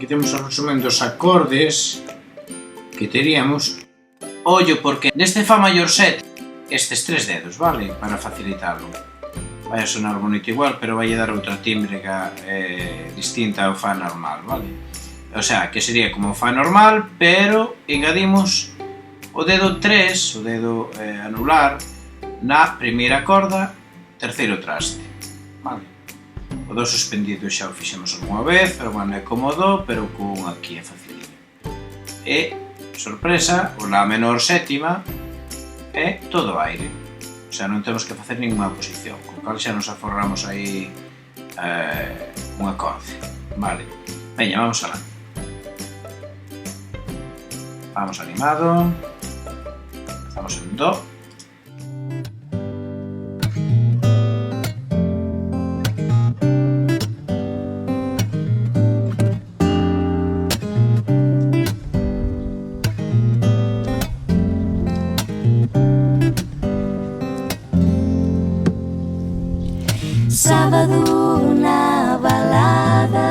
fixemos o resumen dos acordes que teríamos. Ollo, porque neste Fa maior 7 estes 3 dedos, vale? Para facilitarlo. Vai a sonar bonito igual, pero vai a dar outra tímbrica distinta ao Fa normal, vale? O sea, que sería como Fa normal, pero engadimos o dedo 3, o dedo anular, na primeira corda, terceiro traste, vale? O do suspendido xa o fixemos algunha vez, pero bueno, é cómodo, pero con aquí é facilito. E, sorpresa, o La menor sétima é todo aire, o sea, non temos que facer ninguna posición, con cal xa nos aforramos aí un acorde, vale? Veña, vamos alá. Vamos animado, estamos en Do. Sábado na balada,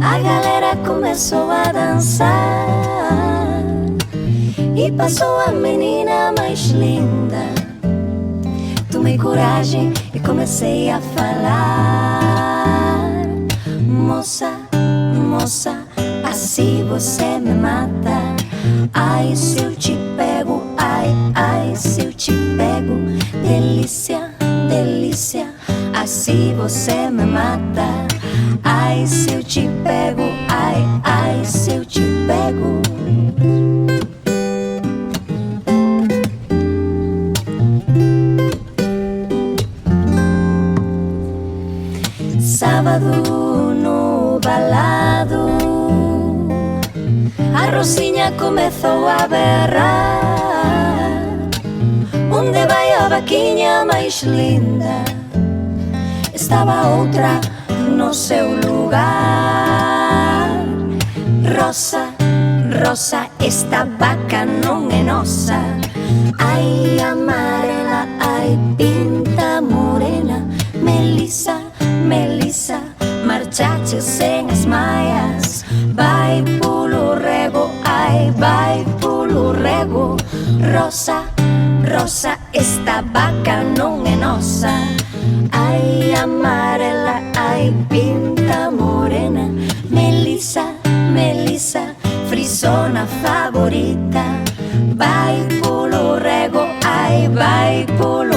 a galera começou a dançar e passou a menina mais linda. Tomei coragem e comecei a falar: moça, moça, assim você me mata. Ai, se eu te pego, ai, ai, se eu te pego. Delícia, delícia, assim você me mata. Ai, se eu te pego, ai, ai, se eu te pego. Sábado no balado, a Rosinha começou a berrar: onde vai a vaquinha mais linda? Estava outra no seu lugar. Rosa, rosa, esta vaca non é nosa. Ai, amarela, ai, pinta morena. Melissa, Melissa, marchache sen as maias. Vai polo rego, ai, vai polo rego. Rosa, rosa, esta vaca non é nosa. Ai, amarela, ai, pinta morena. Melissa, Melissa, frisona favorita. Vai polo rego, ai, vai polo